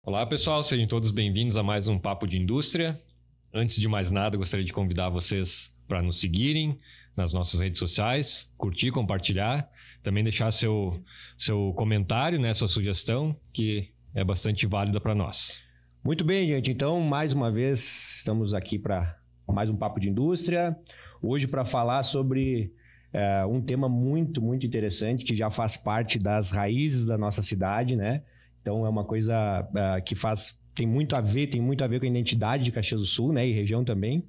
Olá pessoal, sejam todos bem-vindos a mais um Papo de Indústria. Antes de mais nada, gostaria de convidar vocês para nos seguirem nas nossas redes sociais, curtir, compartilhar, também deixar seu comentário, né, sua sugestão, que é bastante válida para nós. Muito bem, gente. Então, mais uma vez, estamos aqui para mais um Papo de Indústria. Hoje para falar sobre um tema muito, muito interessante, que já faz parte das raízes da nossa cidade, né? Então, é uma coisa que tem muito a ver com a identidade de Caxias do Sul, né? E região também.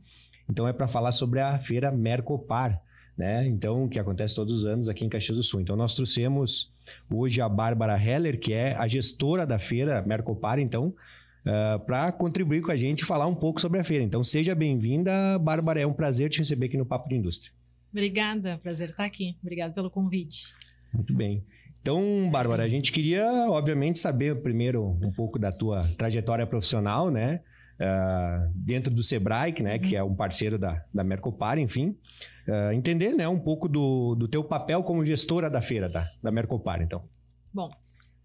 Então, é para falar sobre a Feira Mercopar, né? Então, que acontece todos os anos aqui em Caxias do Sul. Então, nós trouxemos hoje a Bárbara Heller, que é a gestora da Feira Mercopar, então, para contribuir com a gente e falar um pouco sobre a feira. Então, seja bem-vinda, Bárbara. É um prazer te receber aqui no Papo de Indústria. Obrigada, prazer estar aqui. Obrigada pelo convite. Muito bem. Então, Bárbara, a gente queria, obviamente, saber primeiro um pouco da tua trajetória profissional, né? Dentro do Sebrae, né? Que é um parceiro da Mercopar, enfim. Entender, né, um pouco do teu papel como gestora da feira da Mercopar, então. Bom,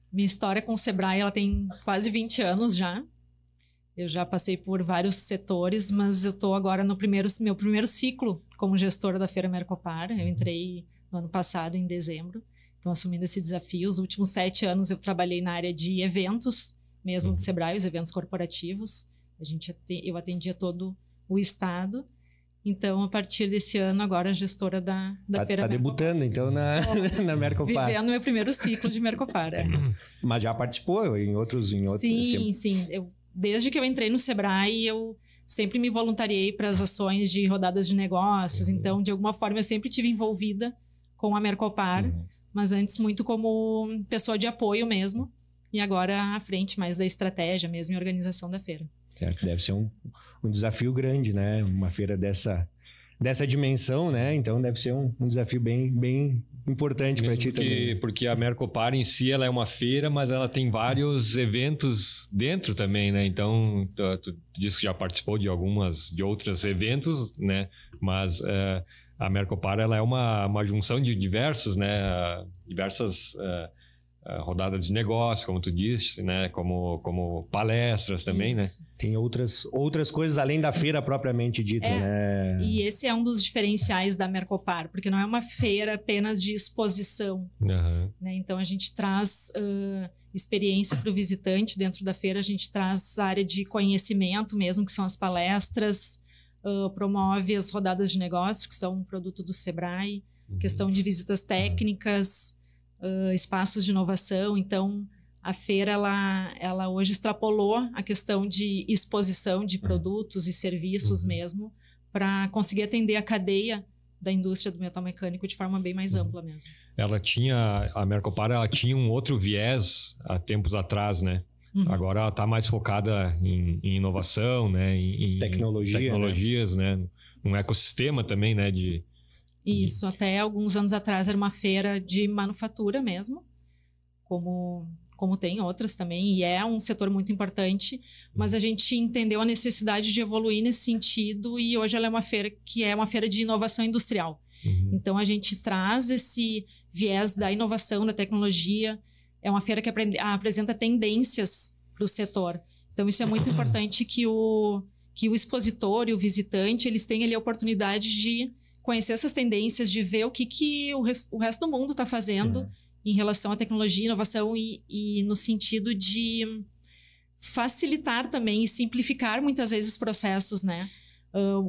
minha história com o Sebrae, ela tem quase 20 anos já. Eu já passei por vários setores, mas eu estou agora no meu primeiro ciclo como gestora da Feira Mercopar. Eu entrei no ano passado, em dezembro. Então, assumindo esse desafio, os últimos 7 anos eu trabalhei na área de eventos, mesmo do Sebrae, os eventos corporativos. Eu atendia todo o estado. Então, a partir desse ano, agora, a gestora da Feira Mercopar. Está debutando, então, na Mercopar. Vivendo meu primeiro ciclo de Mercopar. Mas já participou em outros... Sim. Desde que eu entrei no Sebrae, eu sempre me voluntariei para as ações de rodadas de negócios. Então, de alguma forma, eu sempre estive envolvida com a Mercopar, mas antes muito como pessoa de apoio mesmo, e agora à frente mais da estratégia mesmo e organização da feira. Certo, deve ser um desafio grande, né? Uma feira dessa dimensão, né? Então deve ser um desafio bem importante para ti também. Porque a Mercopar em si, ela é uma feira, mas ela tem vários eventos dentro também, né? Então, tu disse que já participou de outros eventos, né? Mas a Mercopar, ela é uma junção de diversas rodadas de negócio, como tu disse, né? Como palestras também, Isso. Né? Tem outras coisas além da feira propriamente dita, né? E esse é um dos diferenciais da Mercopar, porque não é uma feira apenas de exposição. Né? Então, a gente traz experiência para o visitante dentro da feira, a gente traz a área de conhecimento mesmo, que são as palestras, promove as rodadas de negócios, que são um produto do Sebrae, questão de visitas técnicas, espaços de inovação. Então, a feira, ela hoje extrapolou a questão de exposição de produtos e serviços mesmo, para conseguir atender a cadeia da indústria do metal mecânico de forma bem mais ampla mesmo. A Mercopar, ela tinha um outro viés há tempos atrás, né? Agora ela está mais focada em inovação, né? Em tecnologias, né? Um ecossistema também, né? Isso, até alguns anos atrás era uma feira de manufatura mesmo, como tem outras também, e é um setor muito importante, mas a gente entendeu a necessidade de evoluir nesse sentido, e hoje ela é uma feira que é uma feira de inovação industrial. Então a gente traz esse viés da inovação, da tecnologia. É uma feira que apresenta tendências para o setor. Então, isso é muito importante que o expositor e o visitante, eles tenham ali a oportunidade de conhecer essas tendências, de ver o que o resto do mundo está fazendo em relação à tecnologia, inovação e no sentido de facilitar também e simplificar muitas vezes processos, né?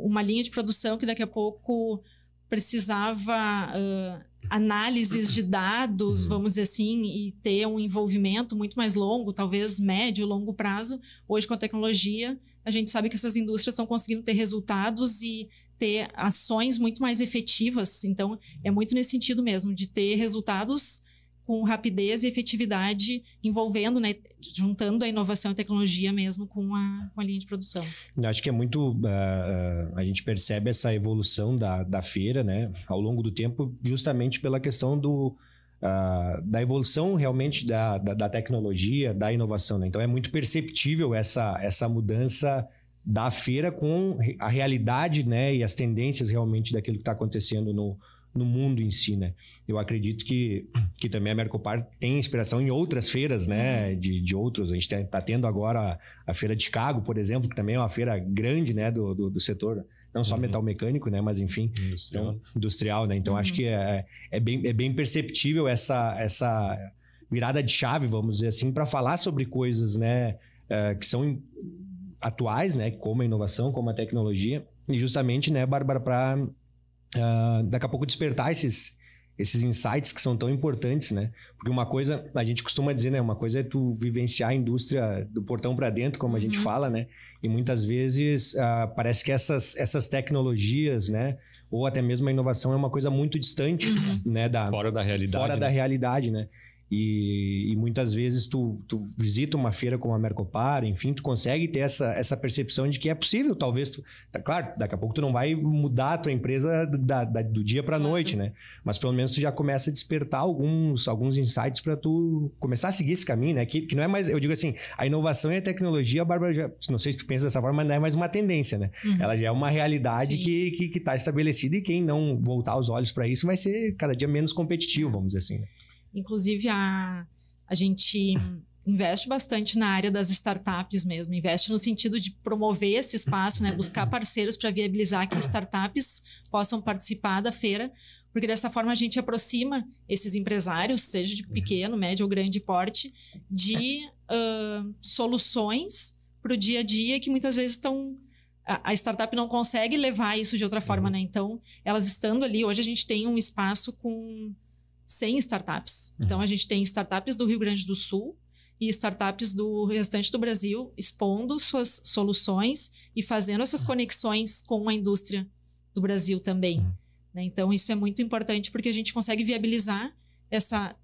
Uma linha de produção que daqui a pouco precisava análises de dados, vamos dizer assim, e ter um envolvimento muito mais longo, talvez médio, longo prazo. Hoje, com a tecnologia, a gente sabe que essas indústrias estão conseguindo ter resultados e ter ações muito mais efetivas. Então, é muito nesse sentido mesmo, de ter resultados com rapidez e efetividade, envolvendo, né, juntando a inovação e tecnologia mesmo com a linha de produção. Acho que é muito... a gente percebe essa evolução da feira, né, ao longo do tempo, justamente pela questão da evolução realmente da tecnologia, da inovação, né? Então, é muito perceptível essa mudança da feira com a realidade, né, e as tendências realmente daquilo que está acontecendo no mundo em si, né? Eu acredito que também a Mercopar tem inspiração em outras feiras, né? De outros. A gente está tendo agora a Feira de Chicago, por exemplo, que também é uma feira grande, né? Do setor, não só metal mecânico, né? Mas enfim, industrial, né? Então acho que é bem perceptível essa virada de chave, vamos dizer assim, para falar sobre coisas, né? Que são atuais, né? Como a inovação, como a tecnologia. E justamente, né, Bárbara, para daqui a pouco despertar esses insights que são tão importantes, né? Porque uma coisa, a gente costuma dizer, né? Uma coisa é tu vivenciar a indústria do portão para dentro, como a gente fala, né? E muitas vezes parece que essas tecnologias, né? Ou até mesmo a inovação é uma coisa muito distante, né? Fora da realidade. Fora da realidade, né? E muitas vezes tu visita uma feira como a Mercopar, enfim, tu consegue ter essa percepção de que é possível, talvez claro, daqui a pouco tu não vai mudar a tua empresa do dia para a noite, né? Mas pelo menos tu já começa a despertar alguns insights para tu começar a seguir esse caminho, né? Que não é mais, eu digo assim, a inovação e a tecnologia, a Bárbara, já, não sei se tu pensa dessa forma, mas não é mais uma tendência, né? Ela já é uma realidade que está estabelecida, e quem não voltar os olhos para isso vai ser cada dia menos competitivo, vamos dizer assim, né? Inclusive, a gente investe bastante na área das startups mesmo. Investe no sentido de promover esse espaço, né? Buscar parceiros para viabilizar que startups possam participar da feira, porque dessa forma a gente aproxima esses empresários, seja de pequeno, médio ou grande porte, de soluções para o dia a dia que muitas vezes estão... A startup não consegue levar isso de outra forma, né? Então, elas estando ali, hoje a gente tem um espaço com 100 startups. Então, a gente tem startups do Rio Grande do Sul e startups do restante do Brasil expondo suas soluções e fazendo essas conexões com a indústria do Brasil também. Né? Então, isso é muito importante porque a gente consegue viabilizar essa...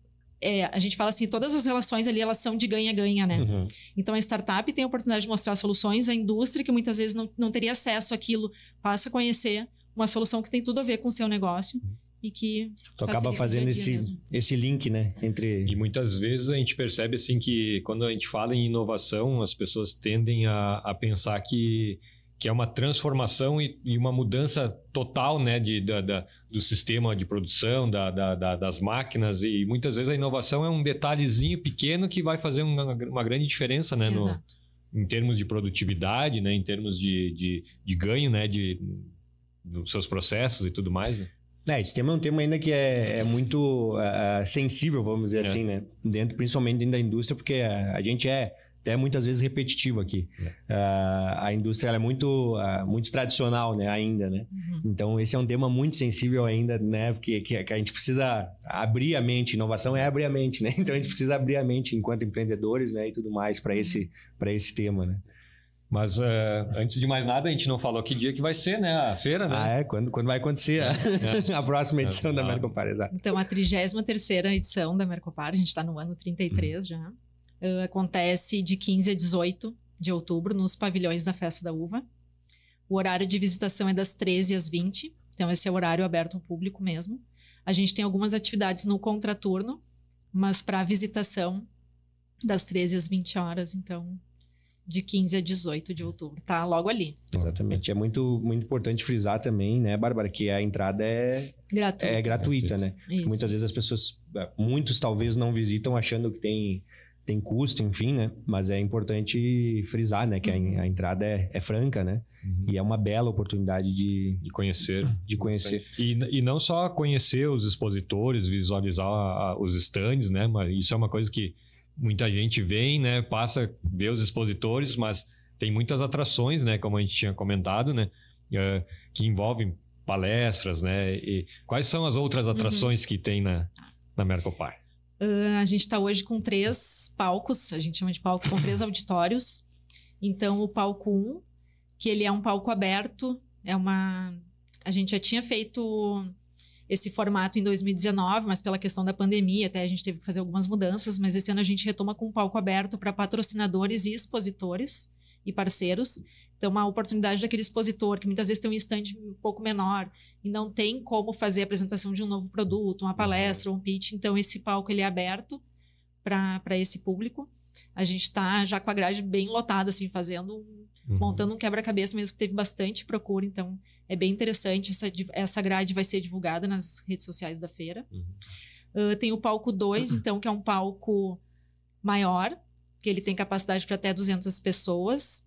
a gente fala assim, todas as relações ali, elas são de ganha-ganha, né? Então, a startup tem a oportunidade de mostrar soluções, a indústria, que muitas vezes não teria acesso àquilo, passa a conhecer uma solução que tem tudo a ver com o seu negócio. E que tu acaba fazendo esse link, né? E muitas vezes a gente percebe assim que quando a gente fala em inovação, as pessoas tendem a pensar que é uma transformação e uma mudança total, né, do sistema de produção, das máquinas, e muitas vezes a inovação é um detalhezinho pequeno que vai fazer uma grande diferença, né, em termos de produtividade, né, em termos de ganho, né, dos seus processos e tudo mais, né? Esse tema é um tema ainda que é muito sensível, vamos dizer assim, né? Principalmente dentro da indústria, porque a gente é até muitas vezes repetitivo aqui. A indústria ela é muito tradicional, né? Ainda, né? Então, esse é um tema muito sensível ainda, né? Porque que a gente precisa abrir a mente. Inovação é abrir a mente, né? Então, a gente precisa abrir a mente enquanto empreendedores, né? E tudo mais para esse tema, né? Mas antes de mais nada, a gente não falou que dia que vai ser, né? A feira, né? Quando vai acontecer a próxima edição da Mercopar, exato. Então, a 33ª edição da Mercopar, a gente está no ano 33 já, acontece de 15 a 18 de outubro nos pavilhões da Festa da Uva. O horário de visitação é das 13 às 20, então esse é o horário aberto ao público mesmo. A gente tem algumas atividades no contraturno, mas para visitação das 13 às 20 horas, então... de 15 a 18 de outubro, tá logo ali. Exatamente. É muito, muito importante frisar também, né, Bárbara, que a entrada é gratuita, né? Muitas vezes as pessoas, muitos talvez não visitam achando que tem custo, enfim, né? Mas é importante frisar, né, que a entrada é franca, né? E é uma bela oportunidade de conhecer. E não só conhecer os expositores, visualizar os stands, né? Mas isso é uma coisa que muita gente vem, né, passa, vê os expositores, mas tem muitas atrações, né, como a gente tinha comentado, né, que envolvem palestras, né, e quais são as outras atrações que tem na Mercopar? A gente está hoje com 3 palcos, a gente chama de palcos, são 3 auditórios. Então, o palco 1, que ele é um palco aberto, a gente já tinha feito esse formato em 2019, mas pela questão da pandemia, até a gente teve que fazer algumas mudanças, mas esse ano a gente retoma com um palco aberto para patrocinadores e expositores e parceiros. Então, uma oportunidade daquele expositor, que muitas vezes tem um stand um pouco menor e não tem como fazer a apresentação de um novo produto, uma palestra, um pitch. Então, esse palco ele é aberto para esse público. A gente está já com a grade bem lotada, assim, montando um quebra-cabeça mesmo, que teve bastante procura. Então, é bem interessante. Essa grade vai ser divulgada nas redes sociais da feira. Tem o palco 2, então, que é um palco maior, que ele tem capacidade para até 200 pessoas.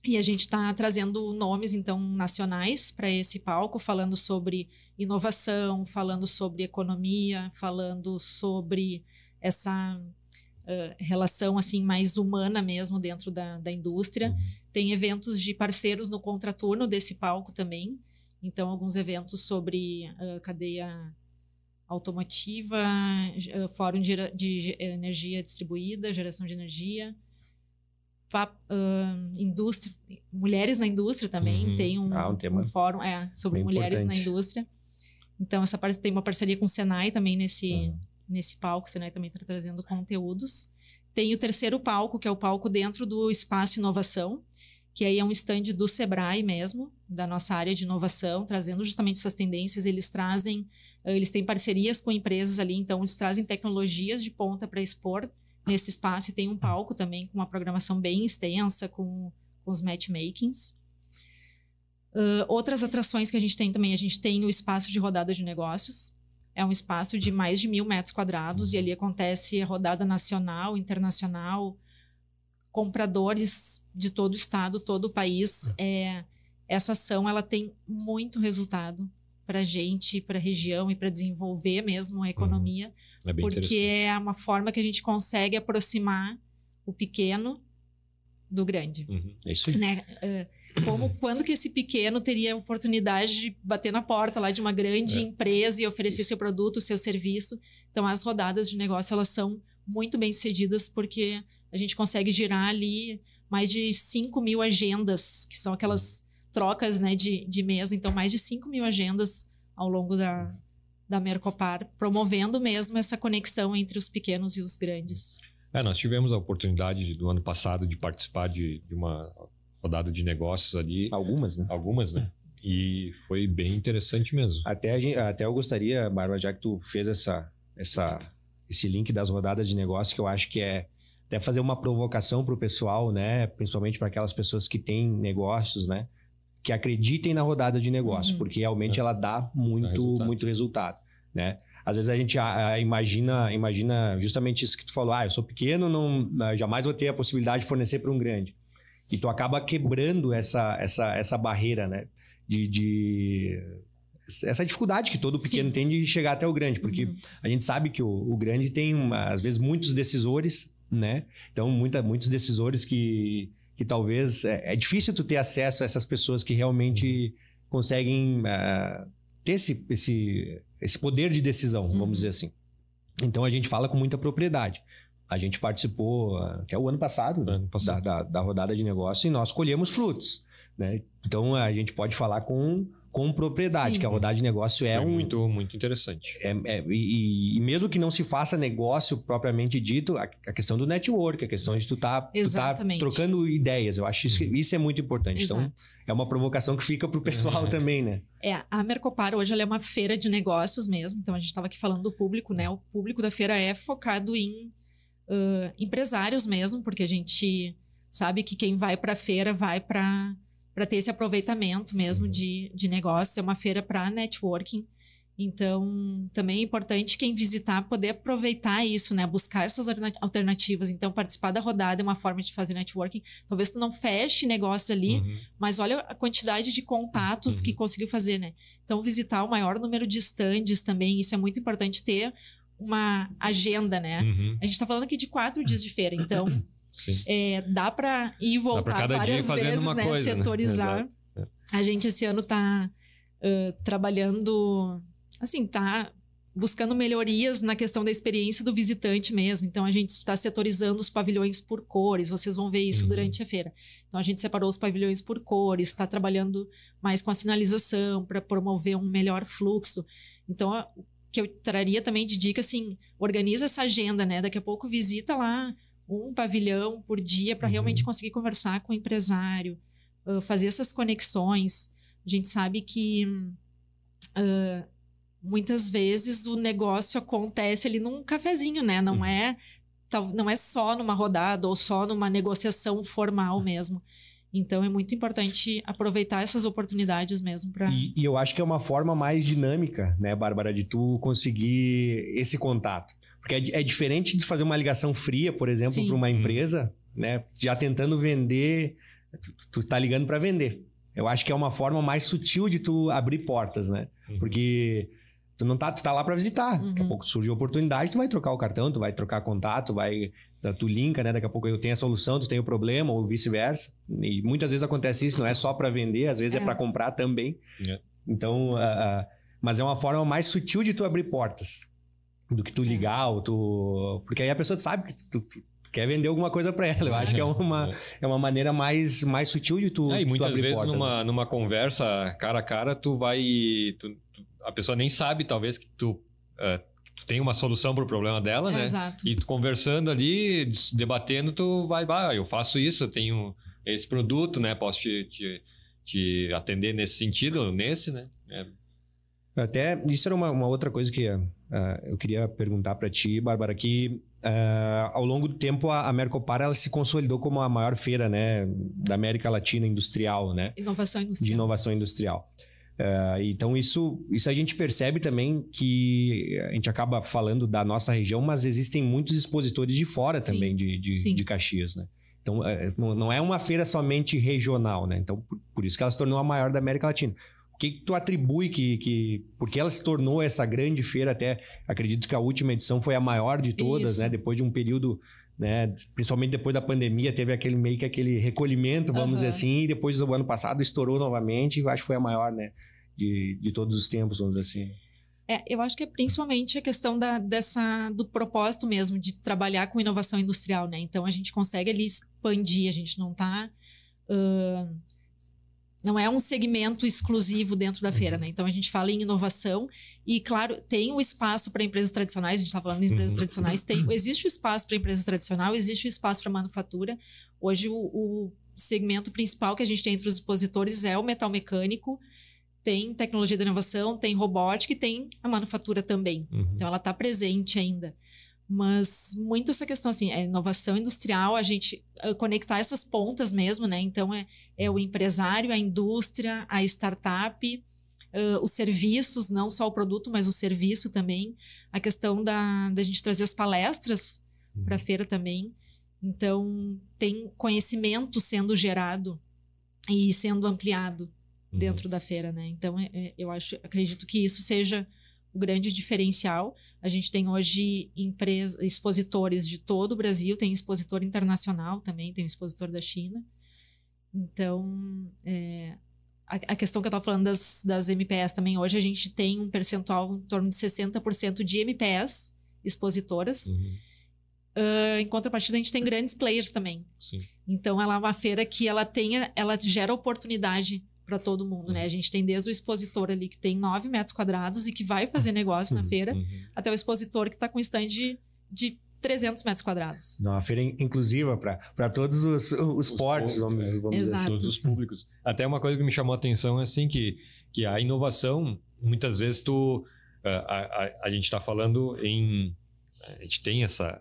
E a gente está trazendo nomes, então, nacionais para esse palco, falando sobre inovação, falando sobre economia, falando sobre essa relação assim mais humana mesmo dentro da indústria. Tem eventos de parceiros no contraturno desse palco também. Então, alguns eventos sobre cadeia automotiva, fórum de energia distribuída, geração de energia, indústria, mulheres na indústria também. Tem um fórum sobre mulheres na indústria. Então, tem uma parceria com o Senai também nesse palco. O Senai também está trazendo conteúdos. Tem o terceiro palco, que é o palco dentro do Espaço Inovação, que aí é um stand do Sebrae mesmo, da nossa área de inovação, trazendo justamente essas tendências. Eles têm parcerias com empresas ali, então eles trazem tecnologias de ponta para expor nesse espaço, e tem um palco também com uma programação bem extensa, com os matchmakings. Outras atrações que a gente tem também, a gente tem o espaço de rodada de negócios. É um espaço de mais de 1.000 metros quadrados, e ali acontece a rodada nacional, internacional, compradores de todo o estado, todo o país. Essa ação ela tem muito resultado para a gente, para a região e para desenvolver mesmo a economia, porque é uma forma que a gente consegue aproximar o pequeno do grande. É isso aí. Né? Quando que esse pequeno teria a oportunidade de bater na porta lá de uma grande empresa e oferecer seu produto, seu serviço? Então, as rodadas de negócio, elas são muito bem sucedidas, porque a gente consegue girar ali mais de 5.000 agendas, que são aquelas trocas, né, de mesa. Então, mais de 5.000 agendas ao longo da Mercopar, promovendo mesmo essa conexão entre os pequenos e os grandes. Nós tivemos a oportunidade do ano passado de participar de uma rodada de negócios ali. Algumas, né? E foi bem interessante mesmo. Até eu gostaria, Bárbara, já que tu fez esse link das rodadas de negócio, que eu acho que até fazer uma provocação para o pessoal, né? Principalmente para aquelas pessoas que têm negócios, né? Que acreditem na rodada de negócio, porque realmente ela dá muito resultado, né? Às vezes a gente imagina justamente isso que tu falou, eu sou pequeno, jamais vou ter a possibilidade de fornecer para um grande. E tu acaba quebrando essa barreira, né? Essa dificuldade que todo pequeno tem de chegar até o grande, porque a gente sabe que o grande tem, às vezes, muitos decisores, né? Então, muitos decisores que talvez... É difícil tu ter acesso a essas pessoas que realmente conseguem ter esse poder de decisão, vamos dizer assim. Então, a gente fala com muita propriedade. A gente participou até o ano passado, da rodada de negócio, e nós colhemos frutos, né? Então, a gente pode falar com propriedade, que a rodada de negócio é muito interessante. E mesmo que não se faça negócio propriamente dito, a questão do network, a questão de tu tá trocando ideias, eu acho isso é muito importante. Exato. Então, é uma provocação que fica pro pessoal também, né? A Mercopar hoje ela é uma feira de negócios mesmo, então a gente estava aqui falando do público, né? O público da feira é focado em empresários mesmo, porque a gente sabe que quem vai para a feira vai para ter esse aproveitamento mesmo de negócio. É uma feira para networking. Então, também é importante quem visitar poder aproveitar isso, né? Buscar essas alternativas. Então, participar da rodada é uma forma de fazer networking. Talvez tu não feche negócio ali, mas olha a quantidade de contatos que conseguiu fazer, né? Então, visitar o maior número de estandes também, isso é muito importante, ter uma agenda, né? A gente está falando aqui de 4 dias de feira, então dá para ir e voltar várias vezes, né? Coisa, setorizar. Né? A gente esse ano está trabalhando, assim, tá buscando melhorias na questão da experiência do visitante mesmo. Então, a gente está setorizando os pavilhões por cores. Vocês vão ver isso durante a feira. Então, a gente separou os pavilhões por cores, está trabalhando mais com a sinalização para promover um melhor fluxo. Então, o que eu traria também de dica, assim, organiza essa agenda, né? Daqui a pouco visita lá um pavilhão por dia para realmente conseguir conversar com o empresário, fazer essas conexões. A gente sabe que muitas vezes o negócio acontece ali num cafezinho, né? Não é só numa rodada ou só numa negociação formal mesmo. Então, é muito importante aproveitar essas oportunidades mesmo para... E eu acho que é uma forma mais dinâmica, né, Bárbara, de tu conseguir esse contato. Porque é diferente de fazer uma ligação fria, por exemplo, para uma empresa, né, já tentando vender, tu tá ligando para vender. Eu acho que é uma forma mais sutil de tu abrir portas, né? Porque tu tá lá para visitar. Daqui a pouco surge a oportunidade, tu vai trocar o cartão, tu vai trocar contato, tu linka, né? Daqui a pouco eu tenho a solução, tu tem o problema, ou vice-versa. E muitas vezes acontece isso, não é só para vender, às vezes é para comprar também. Então, mas é uma forma mais sutil de tu abrir portas do que tu ligar, ou porque aí a pessoa sabe que tu quer vender alguma coisa para ela. Eu acho que é uma maneira mais sutil de tu, e tu muitas abrir vezes portas. numa conversa cara a cara, a pessoa nem sabe, talvez, que tu tem uma solução para o problema dela, né? Exato. E tu conversando ali, debatendo, tu vai, eu faço isso, eu tenho esse produto, né? Posso te atender nesse sentido, né? Até isso era uma outra coisa que eu queria perguntar para ti, Bárbara, que ao longo do tempo a Mercopar ela se consolidou como a maior feira, né, da América Latina industrial, né? Inovação industrial. De inovação industrial. Então isso a gente percebe também que a gente acaba falando da nossa região, mas existem muitos expositores de fora também de Caxias, né? Então não é uma feira somente regional, né? Então por isso que ela se tornou a maior da América Latina. O que tu atribui porque ela se tornou essa grande feira? Até acredito que a última edição foi a maior de todas, né? Depois de um período, né? Principalmente depois da pandemia, teve aquele recolhimento, vamos dizer assim, e depois do ano passado estourou novamente, e acho que foi a maior, né? De todos os tempos, vamos dizer assim. Eu acho que é principalmente a questão do propósito mesmo, de trabalhar com inovação industrial, né? Então, a gente consegue ali expandir, a gente não está... não é um segmento exclusivo dentro da feira, né? Então, a gente fala em inovação e, claro, tem o espaço para empresas tradicionais, a gente está falando de empresas tradicionais, existe o espaço para empresa tradicional, existe o espaço para manufatura. Hoje, o segmento principal que a gente tem entre os expositores é o metal mecânico, tem tecnologia da inovação, tem robótica e tem a manufatura também. Então, ela está presente ainda. Mas muito essa questão, assim, a inovação industrial, a gente conectar essas pontas mesmo, né? Então, é o empresário, a indústria, a startup, os serviços, não só o produto, mas o serviço também. A questão da gente trazer as palestras para a feira também. Então, tem conhecimento sendo gerado e sendo ampliado dentro da feira, né? Então, acredito que isso seja o grande diferencial. A gente tem hoje expositores de todo o Brasil, tem expositor internacional também, tem expositor da China. Então, a questão que eu estava falando das MPS também, hoje a gente tem um percentual em torno de 60% de MPS expositoras. Em contrapartida, a gente tem grandes players também. Sim. Então, ela é uma feira que ela gera oportunidade para todo mundo, né? A gente tem desde o expositor ali que tem 9 metros quadrados e que vai fazer negócio na feira, até o expositor que está com stand de 300 metros quadrados. Uma feira inclusiva para todos os portes, vamos dizer assim. Todos os públicos. Até uma coisa que me chamou a atenção é assim, que a inovação, muitas vezes a gente está falando a gente tem essa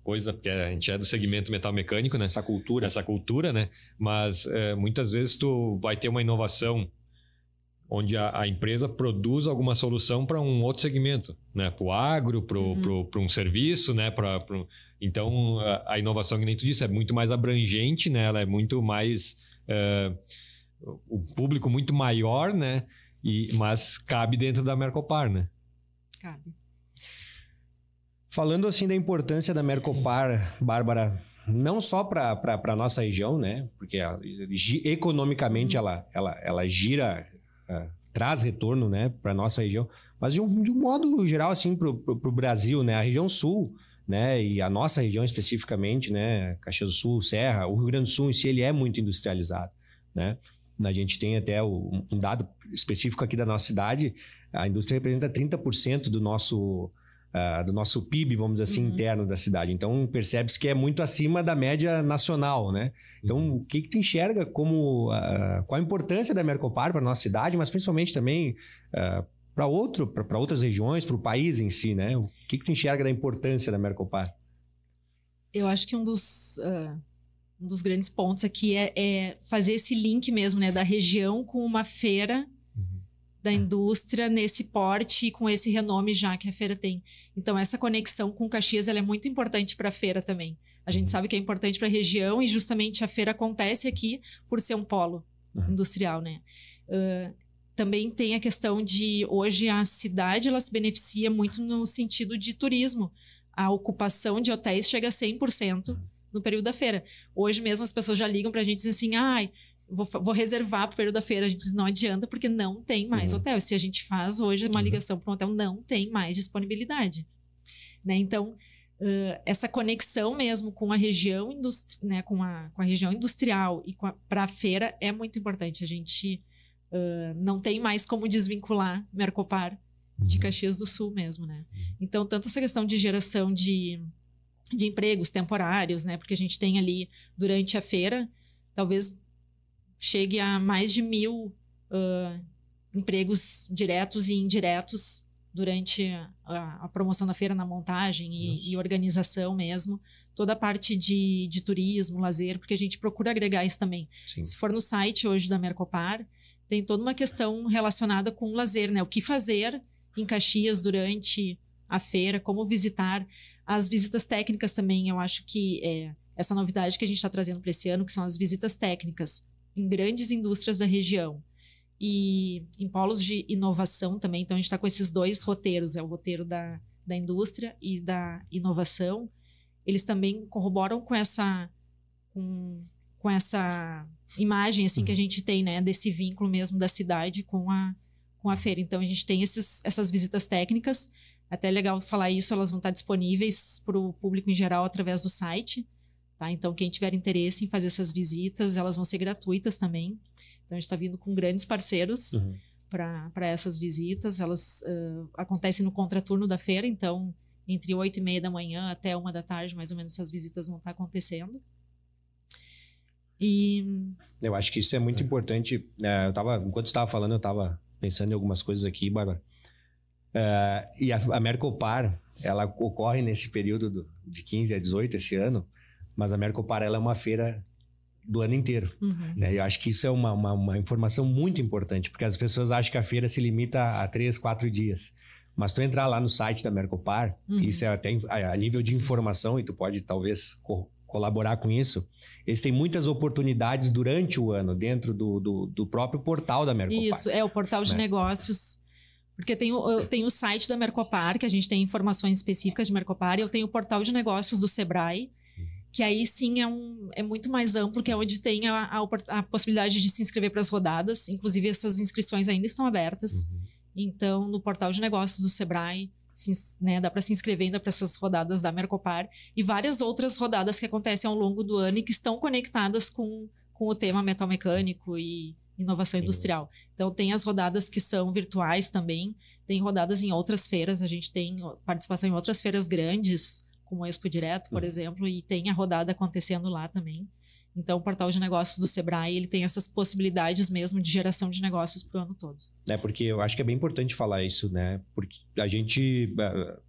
coisa, porque a gente é do segmento metal mecânico, né? Essa cultura, né? Mas muitas vezes tu vai ter uma inovação onde a empresa produz alguma solução para um outro segmento, né? Para o agro, para um serviço, né? Então, a inovação, que nem tu disse, é muito mais abrangente, né? Ela é muito mais... o público muito maior, né? Mas cabe dentro da Mercopar, né? Cabe. Falando assim da importância da Mercopar, Bárbara, não só para a nossa região, né? Porque economicamente ela gira, traz retorno, né, para a nossa região, mas de um modo geral assim para o Brasil, né? A região sul, né? E a nossa região especificamente, né? Caxias do Sul, Serra, o Rio Grande do Sul em si, ele é muito industrializado, né? A gente tem até um dado específico aqui da nossa cidade, a indústria representa 30% do nosso PIB, vamos dizer assim, interno da cidade. Então, percebe-se que é muito acima da média nacional, né? Então, o que tu enxerga qual a importância da Mercopar para a nossa cidade, mas principalmente também para outras regiões, para o país em si, né? O que tu enxerga da importância da Mercopar? Eu acho que um dos um dos grandes pontos aqui é fazer esse link mesmo, né, da região com uma feira da indústria nesse porte e com esse renome já que a feira tem. Então, essa conexão com Caxias ela é muito importante para a feira também. A gente sabe que é importante para a região e justamente a feira acontece aqui por ser um polo industrial, né? Também tem a questão de, hoje, a cidade ela se beneficia muito no sentido de turismo. A ocupação de hotéis chega a 100% no período da feira. Hoje mesmo as pessoas já ligam para a gente e dizem assim, vou reservar para o período da feira. A gente diz, não adianta, porque não tem mais hotel. Se a gente faz hoje uma ligação para um hotel, não tem mais disponibilidade. Né? Então, essa conexão mesmo com a região, né? com a região industrial e para a feira é muito importante. A gente não tem mais como desvincular Mercopar de Caxias do Sul mesmo. Né? Então, tanto essa questão de geração de empregos temporários, né? Porque a gente tem ali, durante a feira, talvez chegue a mais de 1.000 empregos diretos e indiretos durante a promoção da feira, na montagem e organização mesmo. Toda a parte de turismo, lazer, porque a gente procura agregar isso também. Sim. Se for no site hoje da Mercopar, tem toda uma questão relacionada com o lazer, né? O que fazer em Caxias durante a feira, como visitar. As visitas técnicas também, eu acho que essa novidade que a gente está trazendo para esse ano, que são as visitas técnicas em grandes indústrias da região e em polos de inovação também. Então, a gente está com esses dois roteiros, o roteiro da indústria e da inovação. Eles também corroboram com essa imagem assim, que a gente tem, né, desse vínculo mesmo da cidade com a feira. Então, a gente tem essas visitas técnicas. Até é legal falar isso, elas vão estar disponíveis para o público em geral através do site. Tá? Então, quem tiver interesse em fazer essas visitas, elas vão ser gratuitas também. Então, a gente está vindo com grandes parceiros para essas visitas. Elas acontecem no contraturno da feira, então, entre 8h30 da manhã até 1 da tarde, mais ou menos, essas visitas vão estar acontecendo. Eu acho que isso é muito importante. Enquanto você estava falando, eu estava pensando em algumas coisas aqui, Bárbara. E a Mercopar, ela ocorre nesse período de 15 a 18 esse ano, mas a Mercopar ela é uma feira do ano inteiro. Né? Eu acho que isso é uma informação muito importante, porque as pessoas acham que a feira se limita a 3, 4 dias. Mas tu entrar lá no site da Mercopar, isso é até a nível de informação, e tu pode talvez colaborar com isso, eles têm muitas oportunidades durante o ano, dentro do próprio portal da Mercopar. Isso, o portal de negócios. Porque tem o site da Mercopar, que a gente tem informações específicas de Mercopar, e eu tenho o portal de negócios do Sebrae, que aí sim é muito mais amplo, que é onde tem a possibilidade de se inscrever para as rodadas. Inclusive, essas inscrições ainda estão abertas. Então, no portal de negócios do Sebrae, dá para se inscrever ainda para essas rodadas da Mercopar e várias outras rodadas que acontecem ao longo do ano e que estão conectadas com o tema metal mecânico e inovação industrial. Então, tem as rodadas que são virtuais também, tem rodadas em outras feiras, a gente tem participação em outras feiras grandes, como o Expo Direto, por exemplo, e tem a rodada acontecendo lá também. Então, o portal de negócios do Sebrae, ele tem essas possibilidades mesmo de geração de negócios para o ano todo. Porque eu acho que é bem importante falar isso, né? Porque a gente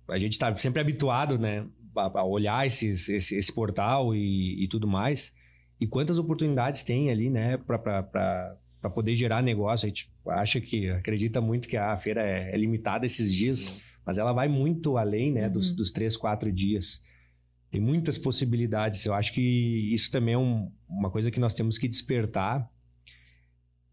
está sempre habituado, né, a olhar esse portal e tudo mais, e quantas oportunidades tem ali, né, para poder gerar negócio. A gente acredita muito que a feira é limitada esses dias, mas ela vai muito além, né, dos 3, 4 dias. Tem muitas possibilidades. Eu acho que isso também é uma coisa que nós temos que despertar.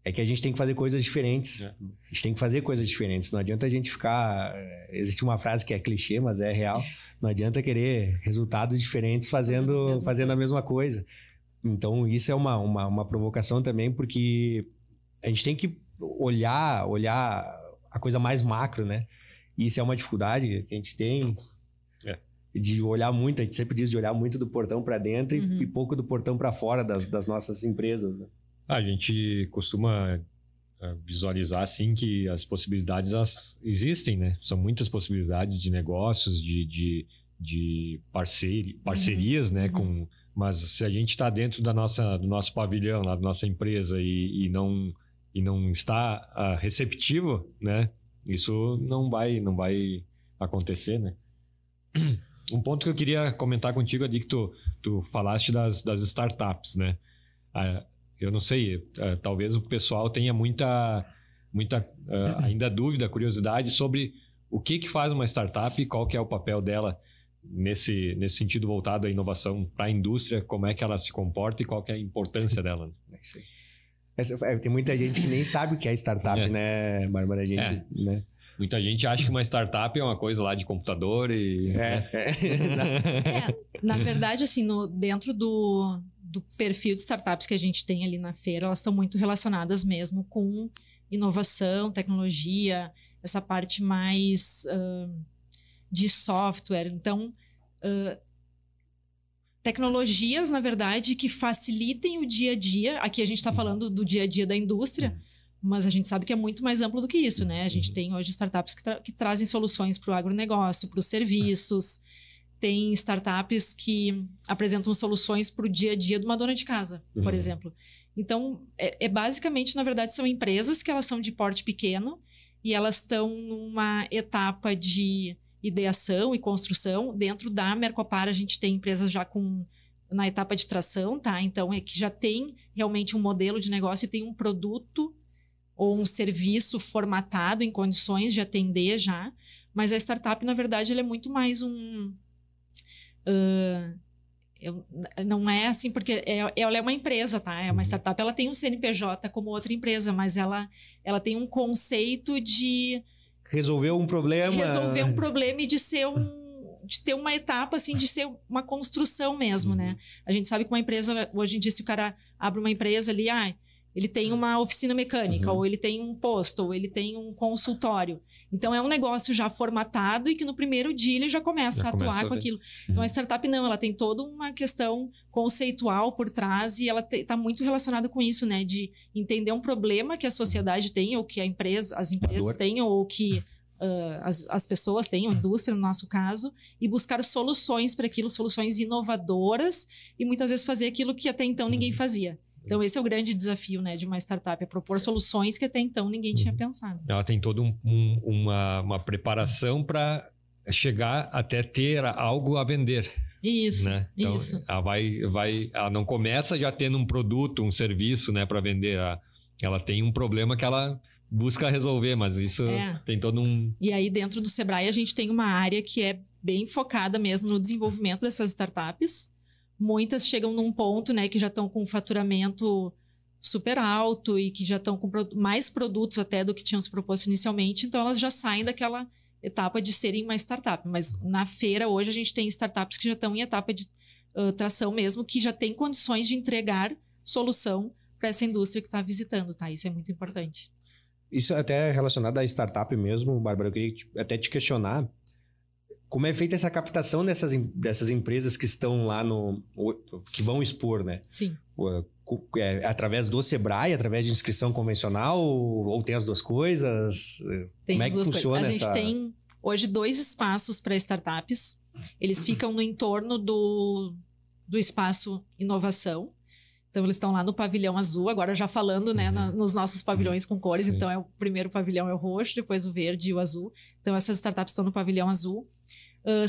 É que a gente tem que fazer coisas diferentes. A gente tem que fazer coisas diferentes. Não adianta a gente ficar... Existe uma frase que é clichê, mas é real. Não adianta querer resultados diferentes fazendo a mesma coisa. Então, isso é uma provocação também, porque a gente tem que olhar a coisa mais macro, né? E isso é uma dificuldade que a gente tem... de olhar muito, a gente sempre diz de olhar muito do portão para dentro e pouco do portão para fora das nossas empresas. Né? A gente costuma visualizar assim que as possibilidades existem, né? São muitas possibilidades de negócios, de parcerias, né? Mas se a gente está dentro do nosso pavilhão, lá da nossa empresa e não está receptivo, né? Isso não vai acontecer, né? Um ponto que eu queria comentar contigo ali, que tu falaste das startups, né? Eu não sei, talvez o pessoal tenha muita ainda dúvida, curiosidade sobre o que faz uma startup e qual que é o papel dela nesse sentido voltado à inovação para a indústria, como é que ela se comporta e qual que é a importância dela. Tem muita gente que nem sabe o que é startup, né, Bárbara? Né? Muita gente acha que uma startup é uma coisa lá de computador e... Na verdade, assim, dentro do perfil de startups que a gente tem ali na feira, elas estão muito relacionadas mesmo com inovação, tecnologia, essa parte mais de software. Então, tecnologias, na verdade, que facilitem o dia a dia. Aqui a gente está falando do dia a dia da indústria, mas a gente sabe que é muito mais amplo do que isso, né? A gente tem hoje startups que trazem soluções para o agronegócio, para os serviços. Tem startups que apresentam soluções para o dia a dia de uma dona de casa, por exemplo. Então, basicamente, na verdade, são empresas que elas são de porte pequeno e elas estão numa etapa de ideação e construção. Dentro da Mercopar, a gente tem empresas já na etapa de tração, tá? Então, que já tem realmente um modelo de negócio e tem um produto ou um serviço formatado em condições de atender já. Mas a startup, na verdade, ela é muito mais não é assim, porque ela é uma empresa, tá? É uma startup, ela tem um CNPJ como outra empresa, mas ela tem um conceito de... Resolver um problema e de ter uma etapa, assim, de ser uma construção mesmo, né? A gente sabe que uma empresa, hoje em dia, se o cara abre uma empresa ali, ele tem uma oficina mecânica, ou ele tem um posto, ou ele tem um consultório. Então, é um negócio já formatado e que no primeiro dia ele já começa a atuar com aquilo. Então, a startup não, ela tem toda uma questão conceitual por trás e ela está muito relacionada com isso, né? De entender um problema que a sociedade tem, ou que as empresas têm, ou que as pessoas têm, a indústria, no nosso caso, e buscar soluções para aquilo, soluções inovadoras, e muitas vezes fazer aquilo que até então ninguém fazia. Então, esse é o grande desafio, né, de uma startup, é propor soluções que até então ninguém tinha pensado. Ela tem toda uma preparação para chegar até ter algo a vender. Isso, né? Então, isso. Ela não começa já tendo um produto, um serviço, né, para vender. Ela tem um problema que ela busca resolver, mas isso tem todo um... E aí, dentro do Sebrae, a gente tem uma área que é bem focada mesmo no desenvolvimento dessas startups. Muitas chegam num ponto, né, que já estão com um faturamento super alto e que já estão com mais produtos até do que tinham se proposto inicialmente. Então, elas já saem daquela etapa de serem uma startup. Mas na feira, hoje, a gente tem startups que já estão em etapa de tração mesmo, que já têm condições de entregar solução para essa indústria que está visitando, tá? Isso é muito importante. Isso até relacionado à startup mesmo, Bárbara, eu queria até te questionar como é feita essa captação dessas empresas que estão lá que vão expor, né? Sim. Através do Sebrae, através de inscrição convencional, ou tem as duas coisas? Como é que funciona essa... A gente tem hoje 2 espaços para startups. Eles ficam no entorno do espaço inovação. Então, eles estão lá no pavilhão azul, agora já falando, né, nos nossos pavilhões com cores. Sim. Então, o primeiro pavilhão é o roxo, depois o verde e o azul. Então, essas startups estão no pavilhão azul.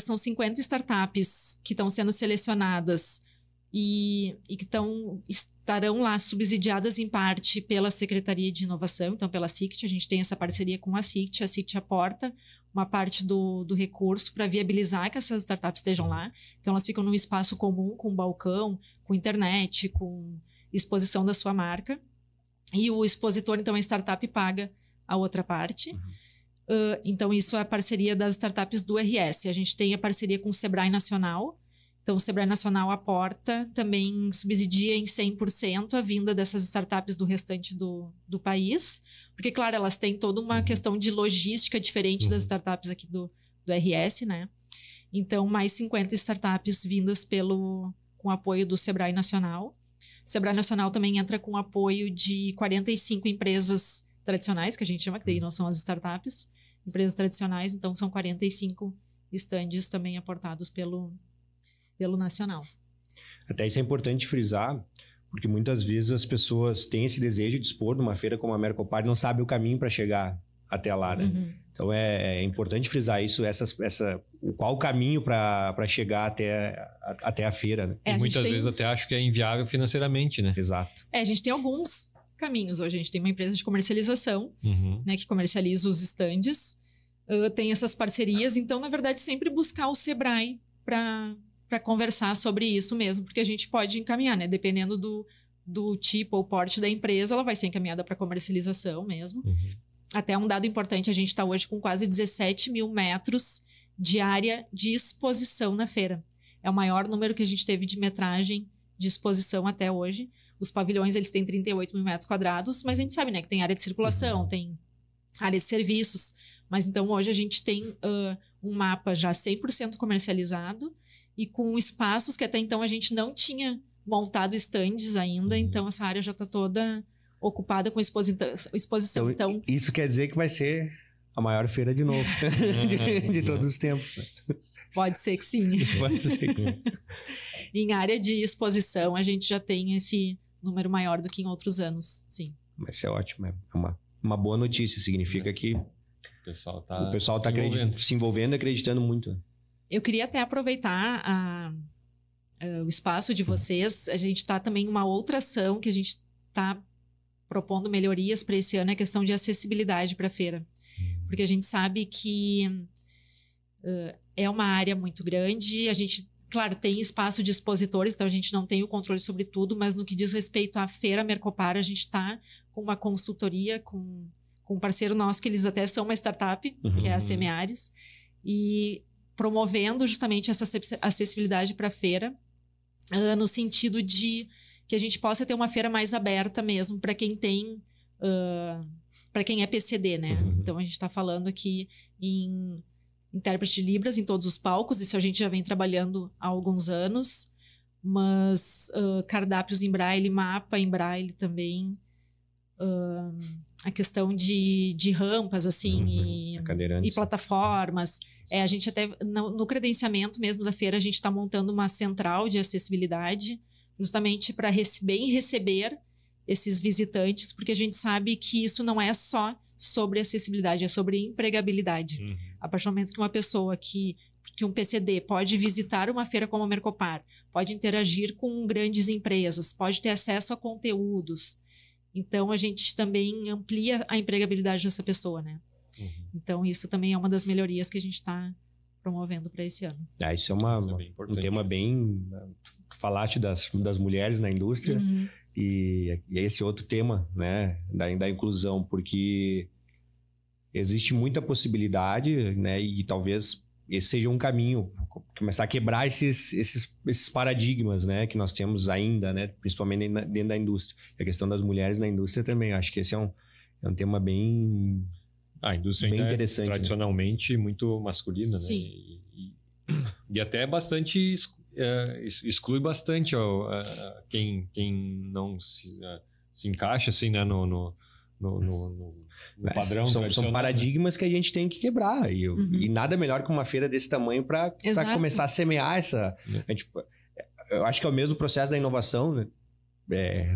São 50 startups que estão sendo selecionadas e que estarão lá subsidiadas em parte pela Secretaria de Inovação, então pela SICT. A gente tem essa parceria com a SICT aporta uma parte do recurso para viabilizar que essas startups estejam lá. Então, elas ficam num espaço comum, com balcão, com internet, com exposição da sua marca. E o expositor, então, a startup paga a outra parte. Então, isso é a parceria das startups do RS. A gente tem a parceria com o Sebrae Nacional. Então, o Sebrae Nacional aporta, também subsidia em 100% a vinda dessas startups do restante do país. Porque, claro, elas têm toda uma questão de logística diferente das startups aqui do RS, né? Então, mais 50 startups vindas com apoio do Sebrae Nacional. O Sebrae Nacional também entra com apoio de 45 empresas tradicionais, que a gente chama, que daí não são as startups, empresas tradicionais, então são 45 estandes também aportados pelo Nacional. Até isso é importante frisar, porque muitas vezes as pessoas têm esse desejo de expor numa feira como a Mercopar e não sabem o caminho para chegar até lá, né? Uhum. Então é importante frisar isso, qual o caminho para chegar até a feira, né? E muitas vezes até acho que é inviável financeiramente, né? Exato. A gente tem alguns caminhos hoje. A gente tem uma empresa de comercialização, né, que comercializa os estandes, tem essas parcerias. Então, na verdade, sempre buscar o Sebrae para conversar sobre isso mesmo, porque a gente pode encaminhar, né? Dependendo do tipo ou porte da empresa, ela vai ser encaminhada para comercialização mesmo. Até um dado importante, a gente está hoje com quase 17 mil metros de área de exposição na feira. É o maior número que a gente teve de metragem de exposição até hoje. Os pavilhões, eles têm 38 mil metros quadrados, mas a gente sabe, né, que tem área de circulação, tem área de serviços. Mas então hoje a gente tem um mapa já 100% comercializado e com espaços que até então a gente não tinha montado estandes ainda, então essa área já está toda ocupada com exposição. Então, isso quer dizer que vai ser a maior feira de novo, de todos os tempos. Pode ser que sim. Pode ser que sim. Em área de exposição, a gente já tem esse número maior do que em outros anos, sim. Mas isso é ótimo, é uma boa notícia, significa que o pessoal está se envolvendo e acreditando muito. Eu queria até aproveitar o espaço de vocês. A gente está também em uma outra ação que a gente está propondo melhorias para esse ano, é a questão de acessibilidade para a feira. Porque a gente sabe que é uma área muito grande, a gente, claro, tem espaço de expositores, então a gente não tem o controle sobre tudo, mas no que diz respeito à feira Mercopar, a gente está com uma consultoria com um parceiro nosso, que eles até são uma startup, que é a Semeares, e promovendo justamente essa acessibilidade para a feira, no sentido de que a gente possa ter uma feira mais aberta mesmo para quem tem, para quem é PCD, né? Então a gente está falando aqui em intérprete de Libras em todos os palcos, isso a gente já vem trabalhando há alguns anos, mas cardápios em braille, mapa em braille também, a questão de rampas, assim, e plataformas. A gente até, no credenciamento mesmo da feira, a gente está montando uma central de acessibilidade, justamente para bem receber esses visitantes, porque a gente sabe que isso não é só sobre acessibilidade, é sobre empregabilidade. A partir do momento que uma pessoa que um PCD pode visitar uma feira como a Mercopar, pode interagir com grandes empresas, pode ter acesso a conteúdos, então a gente também amplia a empregabilidade dessa pessoa, né? Então isso também é uma das melhorias que a gente está promovendo para esse ano. Isso é um tema bem... Tu falaste das mulheres na indústria e esse outro tema, né, da inclusão, porque existe muita possibilidade, né, e talvez esse seja um caminho, começar a quebrar esses paradigmas, né, que nós temos ainda, né, principalmente dentro da indústria. E a questão das mulheres na indústria também, acho que esse é um tema bem... A indústria bem ainda interessante, tradicionalmente, né, muito masculina, né? Sim. E até bastante exclui bastante quem não se encaixa assim, né, no padrão. São paradigmas que a gente tem que quebrar e nada melhor que uma feira desse tamanho para começar a semear essa... eu acho que é o mesmo processo da inovação, né?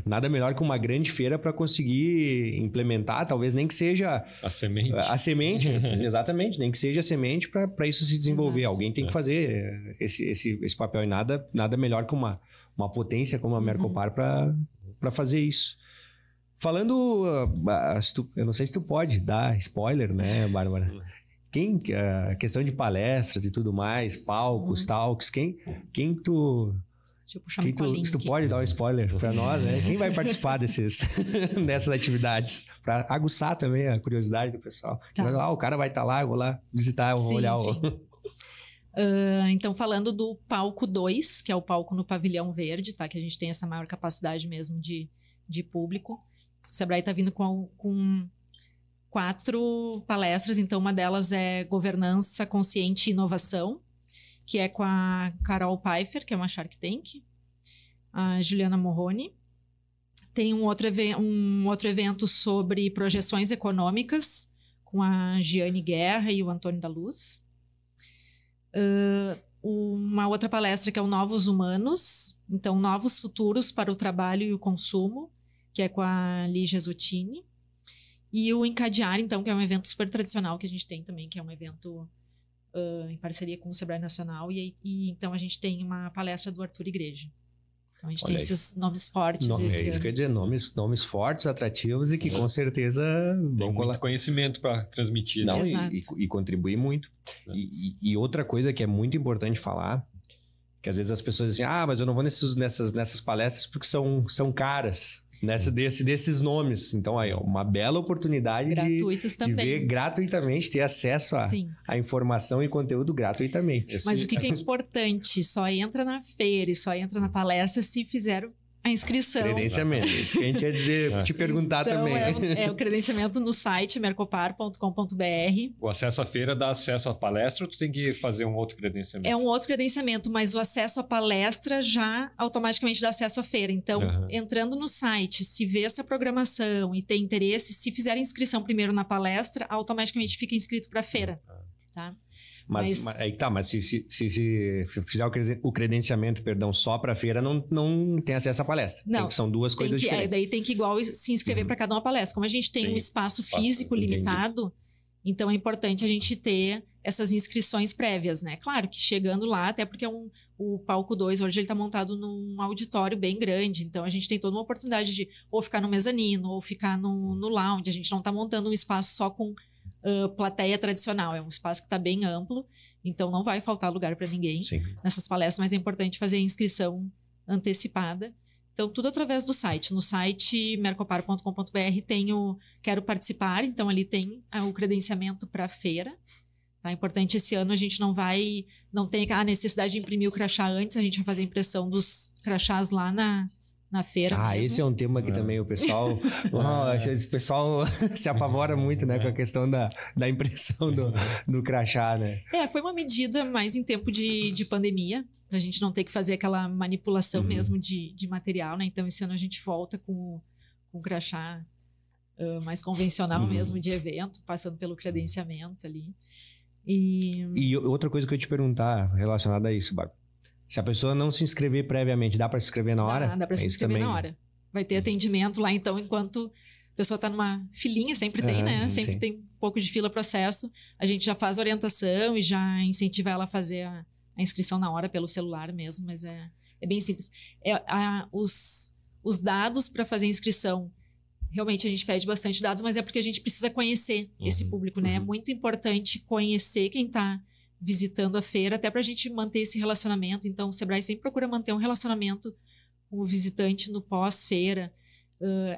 Nada melhor que uma grande feira para conseguir implementar, talvez nem que seja a semente. A semente, exatamente, nem que seja a semente para isso se desenvolver. Alguém tem que fazer esse papel, e nada melhor que uma potência como a Mercopar para fazer isso. Falando, eu não sei se tu pode dar spoiler, né, Bárbara? A questão de palestras e tudo mais, palcos, talks, quem tu... Se tu pode dar um spoiler para nós, né? Quem vai participar dessas atividades? Para aguçar também a curiosidade do pessoal. Tá. O cara vai estar lá, eu vou lá visitar, eu vou olhar. Então, falando do palco 2, que é o palco no Pavilhão Verde, tá? Que a gente tem essa maior capacidade mesmo de público. O Sebrae está vindo com 4 palestras, então uma delas é Governança Consciente e Inovação, que é com a Carol Pfeiffer, que é uma Shark Tank, a Juliana Morrone. Tem um outro evento sobre projeções econômicas, com a Giane Guerra e o Antônio da Luz. Uma outra palestra que é o Novos Humanos, então Novos Futuros para o Trabalho e o Consumo, que é com a Lígia Zuttini. E o Encadear, então, que é um evento super tradicional que a gente tem também, que é um evento em parceria com o Sebrae Nacional. E então a gente tem uma palestra do Arthur Igreja. Então a gente tem esses nomes fortes. É isso que eu ia dizer, nomes fortes, atrativos e que com certeza tem muito conhecimento para transmitir. Não, e contribuir muito. E outra coisa que é muito importante falar, que às vezes as pessoas dizem, mas eu não vou nessas palestras porque são caras. Desses nomes. Então, aí, uma bela oportunidade de ver gratuitamente, ter acesso a informação e conteúdo gratuitamente. Mas o que é importante? Só entra na feira e só entra na palestra se fizer a inscrição. Credenciamento. Isso que a gente ia dizer, te perguntar então, também. É o credenciamento no site mercopar.com.br. O acesso à feira dá acesso à palestra ou tu tem que fazer um outro credenciamento? É um outro credenciamento, mas o acesso à palestra já automaticamente dá acesso à feira. Então, entrando no site, se vê essa programação e tem interesse, se fizer a inscrição primeiro na palestra, automaticamente fica inscrito para a feira. Tá? Mas se fizer o credenciamento, só para a feira, não tem acesso à palestra. Não. São duas coisas diferentes. Daí tem que igual se inscrever para cada uma palestra. Como a gente tem um espaço físico limitado, então é importante a gente ter essas inscrições prévias, né? Claro que chegando lá, até porque o Palco 2 hoje ele está montado num auditório bem grande, então a gente tem toda uma oportunidade de ou ficar no mezanino, ou ficar no lounge. A gente não está montando um espaço só com plateia tradicional, é um espaço que está bem amplo, então não vai faltar lugar para ninguém nessas palestras, mas é importante fazer a inscrição antecipada. Então, tudo através do site. No site mercopar.com.br tem o Quero Participar, então ali tem o credenciamento para a feira. Tá? É importante, esse ano a gente não tem a necessidade de imprimir o crachá antes, a gente vai fazer a impressão dos crachás lá na feira mesmo. Esse é um tema que também o pessoal o pessoal se apavora muito, né, com a questão da impressão do crachá, né? Foi uma medida mais em tempo de pandemia, pra gente não ter que fazer aquela manipulação mesmo de material, né? Então esse ano a gente volta com o crachá mais convencional mesmo de evento, passando pelo credenciamento ali. E outra coisa que eu ia te perguntar relacionada a isso, Bárbara. Se a pessoa não se inscrever previamente, dá para se inscrever na hora? Dá para se inscrever na hora. Vai ter atendimento lá, então, enquanto a pessoa está numa filinha, sempre tem, né? Sempre tem um pouco de fila processo. A gente já faz orientação e já incentiva ela a fazer a inscrição na hora pelo celular mesmo, mas é bem simples. Os dados para fazer a inscrição, realmente a gente pede bastante dados, mas é porque a gente precisa conhecer esse público, né? É muito importante conhecer quem está visitando a feira, até para a gente manter esse relacionamento. Então, o Sebrae sempre procura manter um relacionamento com o visitante no pós-feira.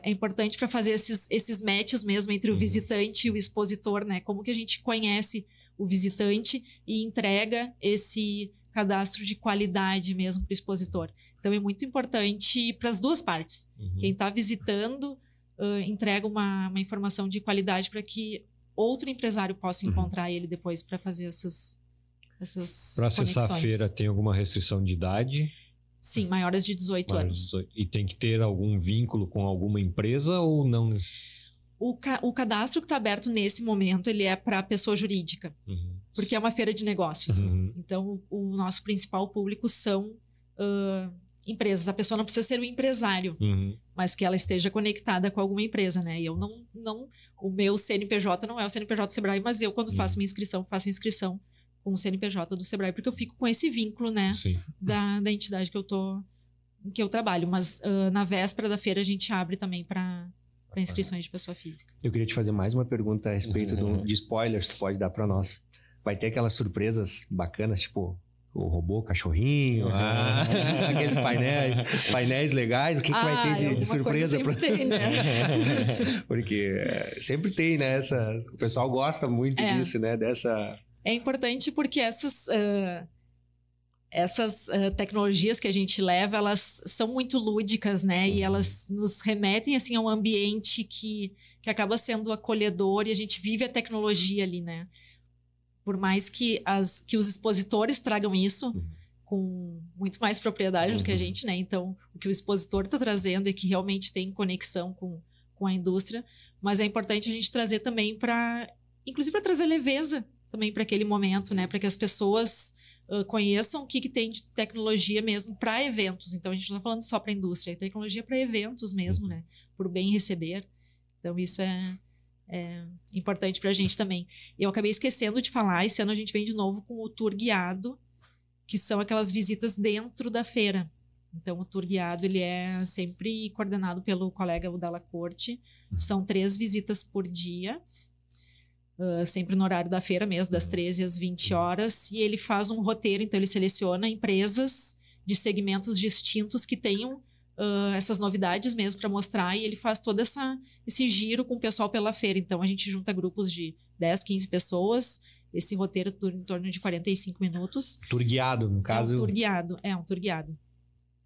É importante para fazer esses matches mesmo entre o visitante e o expositor, né? Como que a gente conhece o visitante e entrega esse cadastro de qualidade mesmo para o expositor. Então, é muito importante para as duas partes. Quem está visitando entrega uma informação de qualidade para que outro empresário possa encontrar ele depois para fazer essas para acessar a feira, tem alguma restrição de idade? Sim, maiores de 18 anos. E tem que ter algum vínculo com alguma empresa ou não? O cadastro que está aberto nesse momento, ele é para pessoa jurídica, porque é uma feira de negócios. Então, o nosso principal público são empresas. A pessoa não precisa ser um empresário, mas que ela esteja conectada com alguma empresa, né? E eu não o meu CNPJ não é o CNPJ do Sebrae, mas eu, quando faço minha inscrição, faço a inscrição com o CNPJ do Sebrae, porque eu fico com esse vínculo, né, da entidade que eu trabalho. Mas na véspera da feira a gente abre também para inscrições de pessoa física. Eu queria te fazer mais uma pergunta a respeito de spoilers que tu pode dar para nós. Vai ter aquelas surpresas bacanas, tipo o robô, o cachorrinho, aqueles painéis legais. O que vai ter de surpresa? Sempre tem, né? Porque sempre tem, né? O pessoal gosta muito disso, né? É importante porque essas tecnologias que a gente leva, elas são muito lúdicas, né? E elas nos remetem, assim, a um ambiente que acaba sendo acolhedor e a gente vive a tecnologia ali, né? Por mais que os expositores tragam isso com muito mais propriedade do que a gente, né? Então, o que o expositor está trazendo é que realmente tem conexão com a indústria, mas é importante a gente trazer também inclusive para trazer leveza também para aquele momento, né? Para que as pessoas conheçam o que tem de tecnologia mesmo para eventos. Então, a gente não está falando só para a indústria, é tecnologia para eventos mesmo, né? Por bem receber. Então, isso é importante para a gente também. Eu acabei esquecendo de falar, esse ano a gente vem de novo com o tour guiado, que são aquelas visitas dentro da feira. Então, o tour guiado, ele é sempre coordenado pelo colega Udala Corte. São 3 visitas por dia, sempre no horário da feira mesmo, das 13 às 20 horas. E ele faz um roteiro, então ele seleciona empresas de segmentos distintos que tenham essas novidades mesmo para mostrar, e ele faz todo esse giro com o pessoal pela feira. Então, a gente junta grupos de 10, 15 pessoas. Esse roteiro dura em torno de 45 minutos. Tour guiado, no caso. É um tour guiado.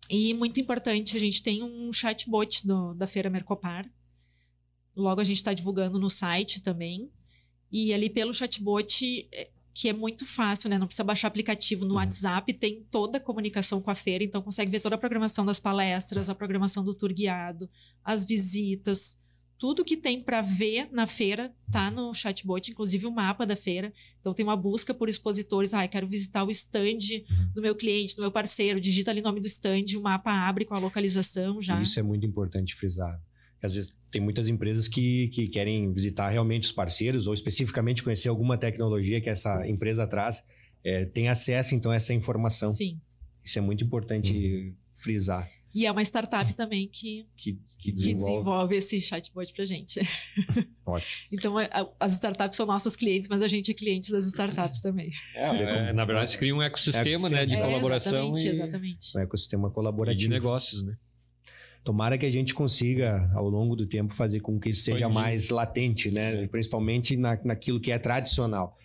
E muito importante, a gente tem um chatbot da Feira Mercopar. Logo a gente está divulgando no site também. E ali pelo chatbot, que é muito fácil, né? Não precisa baixar aplicativo no WhatsApp, tem toda a comunicação com a feira, então consegue ver toda a programação das palestras, a programação do tour guiado, as visitas. Tudo que tem para ver na feira tá no chatbot, inclusive o mapa da feira. Então tem uma busca por expositores. Eu quero visitar o stand do meu cliente, do meu parceiro. Digita ali o nome do stand, o mapa abre com a localização já. Isso é muito importante frisar. Às vezes tem muitas empresas que querem visitar realmente os parceiros ou especificamente conhecer alguma tecnologia que essa empresa traz. Tem acesso, então, a essa informação. Sim. Isso é muito importante frisar. E é uma startup também que desenvolve esse chatbot pra gente. Ótimo. Então, as startups são nossas clientes, mas a gente é cliente das startups também. Na verdade, se cria um ecossistema, né, de colaboração. Exatamente. Um ecossistema colaborativo. E de negócios, né? Tomara que a gente consiga, ao longo do tempo, fazer com que isso seja mais latente, né? Principalmente naquilo que é tradicional.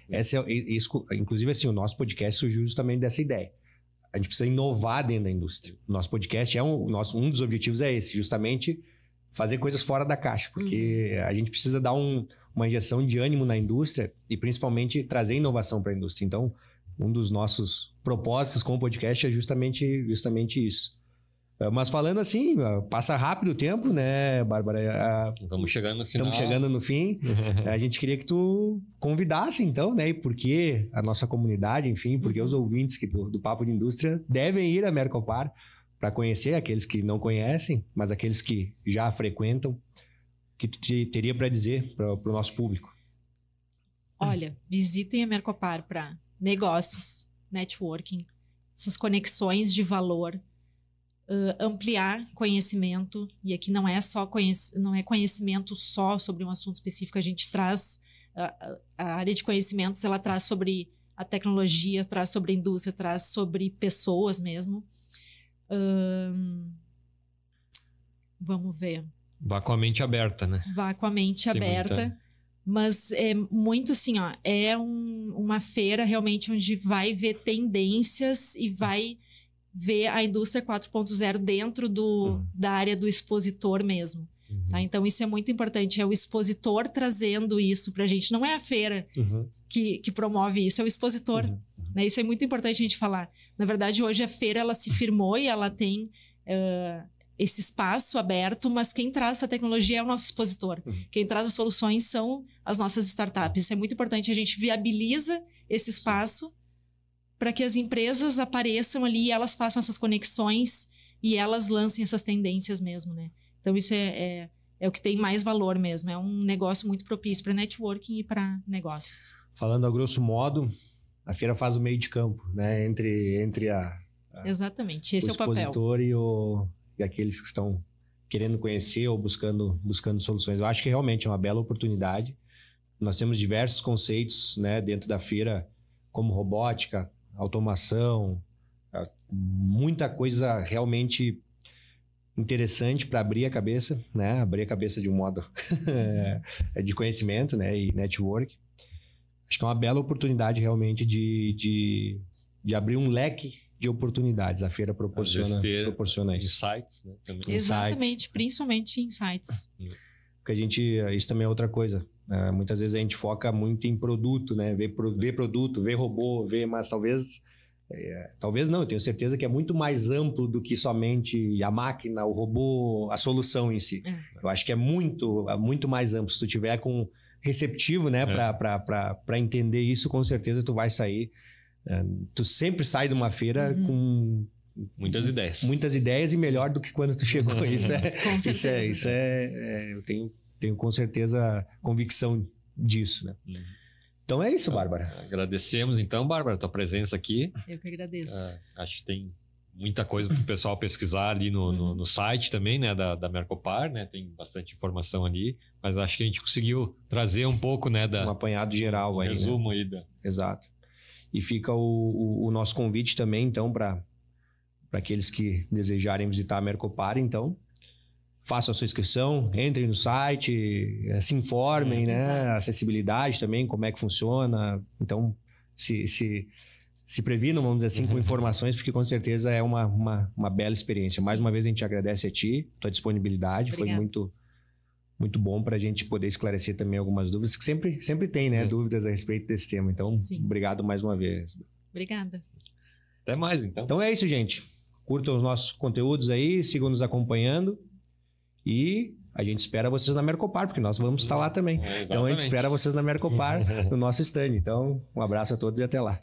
Inclusive, assim, o nosso podcast surgiu justamente dessa ideia. A gente precisa inovar dentro da indústria. O nosso podcast um dos objetivos é esse, justamente fazer coisas fora da caixa, porque a gente precisa dar uma injeção de ânimo na indústria e principalmente trazer inovação para a indústria. Então, um dos nossos propósitos com o podcast é justamente isso. Mas falando assim, passa rápido o tempo, né, Bárbara? Estamos chegando no final. Estamos chegando no fim. A gente queria que tu convidasse, então, né? E por que a nossa comunidade, enfim, porque os ouvintes do Papo de Indústria devem ir à Mercopar para conhecer aqueles que não conhecem, mas aqueles que já frequentam, o que tu teria para dizer para o nosso público? Olha, visitem a Mercopar para negócios, networking, essas conexões de valor, ampliar conhecimento, e aqui não é conhecimento só sobre um assunto específico, a gente traz a área de conhecimentos, ela traz sobre a tecnologia, traz sobre a indústria, traz sobre pessoas mesmo. Vamos ver. Vá com a mente aberta, né? Vá com a mente aberta. Mas é muito assim, uma feira realmente onde vai ver tendências e vai ver a indústria 4.0 dentro da área do expositor mesmo. Tá? Então, isso é muito importante. É o expositor trazendo isso pra gente. Não é a feira que promove isso, é o expositor. Né? Isso é muito importante a gente falar. Na verdade, hoje a feira ela se firmou e ela tem esse espaço aberto, mas quem traz essa tecnologia é o nosso expositor. Quem traz as soluções são as nossas startups. Isso é muito importante. A gente viabiliza esse espaço para que as empresas apareçam ali e elas façam essas conexões e elas lancem essas tendências mesmo, né? Então, isso é o que tem mais valor mesmo. É um negócio muito propício para networking e para negócios. Falando a grosso modo, a feira faz o meio de campo, né? Entre Exatamente, esse é o papel. O expositor e aqueles que estão querendo conhecer ou buscando soluções. Eu acho que realmente é uma bela oportunidade. Nós temos diversos conceitos, né, dentro da feira, como robótica, automação, muita coisa realmente interessante para abrir a cabeça, né? Abrir a cabeça de um modo de conhecimento, né? E network. Acho que é uma bela oportunidade realmente de abrir um leque de oportunidades. A feira proporciona isso. Insights, né? Também. Exatamente, principalmente insights. Porque isso também é outra coisa. Muitas vezes a gente foca muito em produto, né? Ver produto, ver robô, mas talvez não, eu tenho certeza que é muito mais amplo do que somente a máquina, o robô, a solução em si. Eu acho que é muito mais amplo. Se tu tiver com receptivo, né, para entender isso, com certeza tu vai sair. Tu sempre sai de uma feira com muitas ideias. Muitas ideias e melhor do que quando tu chegou. Isso eu tenho com certeza convicção disso, né? Então é isso, Bárbara. Agradecemos então, Bárbara, a tua presença aqui. Eu que agradeço. Acho que tem muita coisa para o pessoal pesquisar ali no site também, né, da Mercopar, né? Tem bastante informação ali, mas acho que a gente conseguiu trazer um pouco, né, um apanhado geral aí, resumo, né? Aí Exato. E fica o nosso convite também, então, para aqueles que desejarem visitar a Mercopar, então, façam a sua inscrição, entrem no site, se informem, né? Exato. A acessibilidade também, como é que funciona. Então, se previnam, vamos dizer assim, com informações, porque com certeza é uma bela experiência. Mais uma vez, a gente agradece a ti, tua disponibilidade. Obrigada. Foi muito bom para a gente poder esclarecer também algumas dúvidas, que sempre tem, né? Dúvidas a respeito desse tema. Então, obrigado mais uma vez. Obrigada. Até mais, então. Então é isso, gente. Curtam os nossos conteúdos aí, sigam nos acompanhando e a gente espera vocês na Mercopar, porque nós vamos estar lá também. Então a gente espera vocês na Mercopar, no nosso stand. Então, um abraço a todos e até lá.